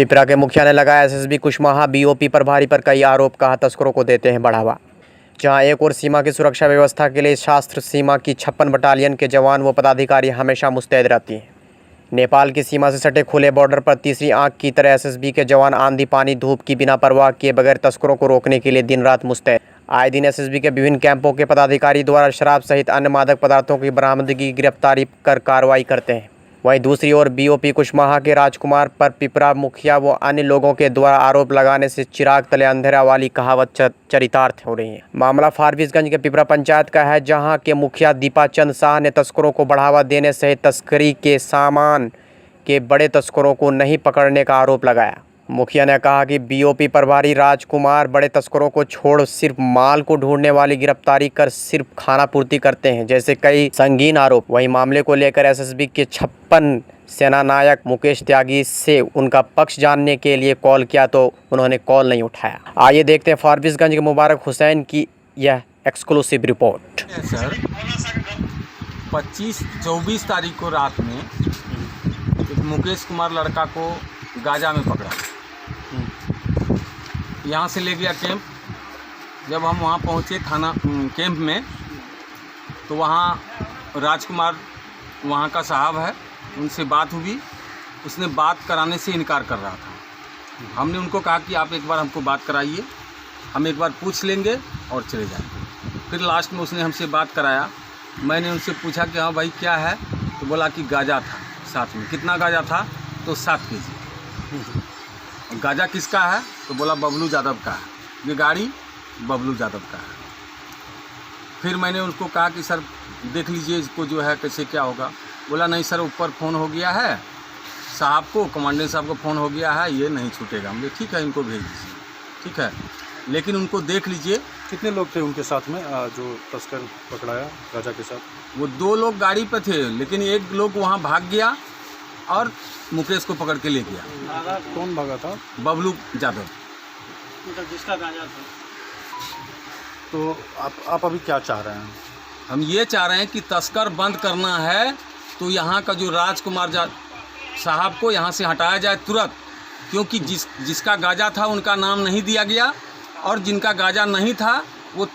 पिपरा के मुखिया ने लगाया एसएसबी कुशमाहा बीओपी प्रभारी पर कई आरोप, कहा तस्करों को देते हैं बढ़ावा। जहां एक और सीमा की सुरक्षा व्यवस्था के लिए शास्त्र सीमा की 56 बटालियन के जवान व पदाधिकारी हमेशा मुस्तैद रहती हैं। नेपाल की सीमा से सटे खुले बॉर्डर पर तीसरी आंख की तरह एसएसबी के जवान आंधी पानी धूप की बिना परवाह किए बगैर तस्करों को रोकने के लिए दिन रात मुस्तैद। आए दिन एसएसबी के विभिन्न कैंपों के पदाधिकारी द्वारा शराब सहित अन्य मादक पदार्थों की बरामदगी, गिरफ्तारी कर कार्रवाई करते हैं। वहीं दूसरी ओर बीओपी कुशमाहा के राजकुमार पर पिपरा मुखिया व अन्य लोगों के द्वारा आरोप लगाने से चिराग तले अंधेरा वाली कहावत चरितार्थ हो रही है। मामला फारबिसगंज के पिपरा पंचायत का है, जहां के मुखिया दीपाचंद शाह ने तस्करों को बढ़ावा देने सहित तस्करी के सामान के बड़े तस्करों को नहीं पकड़ने का आरोप लगाया। मुखिया ने कहा कि बीओपी प्रभारी राजकुमार बड़े तस्करों को छोड़ सिर्फ माल को ढूंढने वाली गिरफ्तारी कर सिर्फ खाना पूर्ति करते हैं, जैसे कई संगीन आरोप। वहीं मामले को लेकर एसएसबी के 56 सेनानायक मुकेश त्यागी से उनका पक्ष जानने के लिए कॉल किया तो उन्होंने कॉल नहीं उठाया। आइए देखते हैं फारबिसगंज के मुबारक हुसैन की यह एक्सक्लूसिव रिपोर्ट। सर 25-24 तारीख को रात में एक मुकेश कुमार लड़का को गाजा में पकड़ा, यहाँ से ले गया कैंप। जब हम वहाँ पहुँचे थाना कैंप में तो वहाँ राजकुमार वहाँ का साहब है, उनसे बात हुई। उसने बात कराने से इनकार कर रहा था। हमने उनको कहा कि आप एक बार हमको बात कराइए, हम एक बार पूछ लेंगे और चले जाएंगे। फिर लास्ट में उसने हमसे बात कराया। मैंने उनसे पूछा कि हाँ भाई क्या है, तो बोला कि गाजा था साथ में। कितना गाजा था, तो 7 केजी। गाजा किसका है, तो बोला बबलू यादव का है, ये गाड़ी बबलू यादव का है। फिर मैंने उनको कहा कि सर देख लीजिए इसको जो है कैसे क्या होगा। बोला नहीं सर, ऊपर फ़ोन हो गया है साहब को, कमांडेंट साहब को फ़ोन हो गया है, ये नहीं छूटेगा। मुझे ठीक है, इनको भेज दीजिए, ठीक है, लेकिन उनको देख लीजिए। कितने लोग थे उनके साथ में जो तस्कर पकड़ाया गाजा के साथ? वो 2 लोग गाड़ी पे थे, लेकिन एक लोग वहाँ भाग गया और मुकेश को पकड़ के ले गया। कौन भागा था? बबलू यादव, मतलब जिसका गांजा था। तो आप अभी क्या चाह रहे हैं? हम ये चाह रहे हैं कि तस्कर बंद करना है तो यहाँ का जो राजकुमार साहब को यहाँ से हटाया जाए तुरंत, क्योंकि जिसका गाजा था उनका नाम नहीं दिया गया और जिनका गाजा नहीं था वो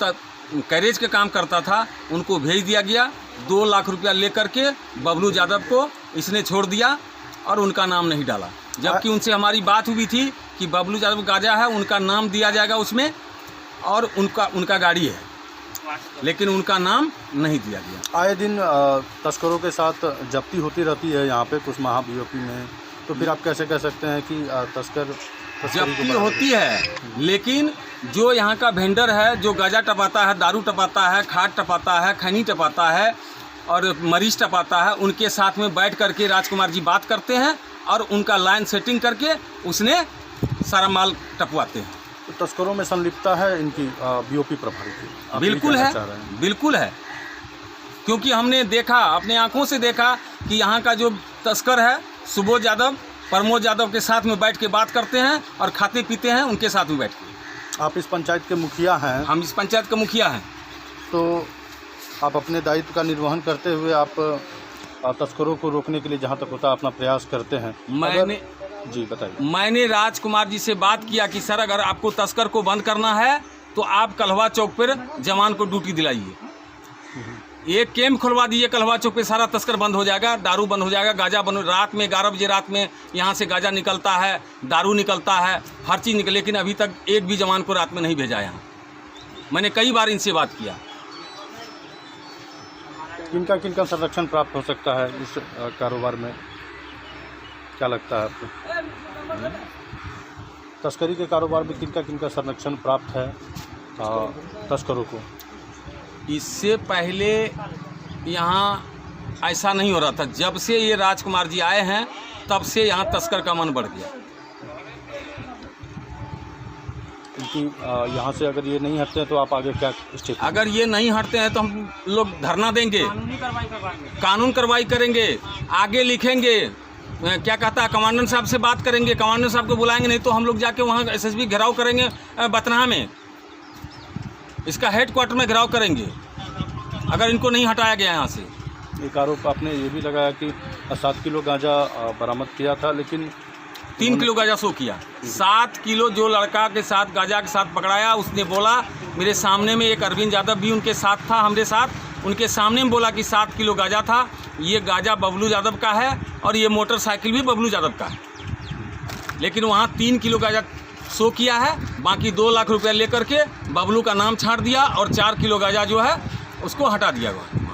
कैरेज के काम करता था, उनको भेज दिया गया। 2 लाख रुपया लेकर के बबलू यादव को इसने छोड़ दिया और उनका नाम नहीं डाला, जबकि उनसे हमारी बात हुई थी कि बबलू यादव गाजा है, उनका नाम दिया जाएगा उसमें और उनका गाड़ी है, लेकिन उनका नाम नहीं दिया गया। आए दिन तस्करों के साथ जब्ती होती रहती है यहाँ पे कुशमाहा बीओपी में, तो फिर आप कैसे कह सकते हैं कि जब्ती होती है, लेकिन जो यहाँ का वेंडर है, जो गाजा टपाता है, दारू टपाता है, खाद टपाता है, खैनी टपाता है और मरीज टपाता है, उनके साथ में बैठ करके राजकुमार जी बात करते हैं और उनका लाइन सेटिंग करके उसने सारा माल टपवाते हैं। तो तस्करों में संलिप्तता है इनकी बीओपी प्रभारी की? बिल्कुल है, बिल्कुल है, क्योंकि हमने देखा, अपने आंखों से देखा कि यहाँ का जो तस्कर है सुबोध यादव, प्रमोद यादव के साथ में बैठ के बात करते हैं और खाते पीते हैं उनके साथ में बैठ के। आप इस पंचायत के मुखिया हैं? हम इस पंचायत के मुखिया हैं। तो आप अपने दायित्व का निर्वहन करते हुए आप तस्करों को रोकने के लिए जहाँ तक होता है अपना प्रयास करते हैं। जी बताइए। मैंने राजकुमार जी से बात किया कि सर अगर आपको तस्कर को बंद करना है तो आप कल्हवा चौक पर जवान को ड्यूटी दिलाइए, एक कैंप खुलवा दीजिए कल्हवा चौक पे, सारा तस्कर बंद हो जाएगा, दारू बंद हो जाएगा, गाजा बंद। रात में 11 बजे रात में यहाँ से गाजा निकलता है, दारू निकलता है, हर चीज़ निकल, लेकिन अभी तक एक भी जवान को रात में नहीं भेजा यहाँ। मैंने कई बार इनसे बात किया। किनका संरक्षण प्राप्त हो सकता है इस कारोबार में, क्या लगता है आपको? तस्करी के कारोबार में किनका संरक्षण प्राप्त है तस्करों को? इससे पहले यहाँ ऐसा नहीं हो रहा था, जब से ये राजकुमार जी आए हैं तब से यहाँ तस्कर का मन बढ़ गया। क्योंकि यहाँ से अगर ये नहीं हटते हैं तो आप आगे क्या स्टेप? अगर ये नहीं हटते हैं तो हम लोग धरना देंगे, कानून कार्रवाई करेंगे, आगे लिखेंगे, क्या कहता है कमांडेंट साहब से बात करेंगे, कमांडेंट साहब को बुलाएंगे, नहीं तो हम लोग जाके वहाँ एसएसबी घेराव करेंगे बतनाहा में, इसका हेडक्वार्टर में घेराव करेंगे अगर इनको नहीं हटाया गया यहाँ से। एक आरोप आपने ये भी लगाया कि 7 किलो गांजा बरामद किया था, लेकिन 3 किलो गांजा शो किया। 7 किलो जो लड़का के साथ गांजा के साथ पकड़ाया, उसने बोला मेरे सामने में एक अरविंद यादव भी उनके साथ था, हमारे साथ उनके सामने में बोला कि 7 किलो गांजा था, ये गांजा बबलू यादव का है और ये मोटरसाइकिल भी बबलू यादव का है। लेकिन वहाँ 3 किलो गांजा शो किया है, बाकी 2 लाख रुपया लेकर के बबलू का नाम छांट दिया और 4 किलो गांजा जो है उसको हटा दिया गया।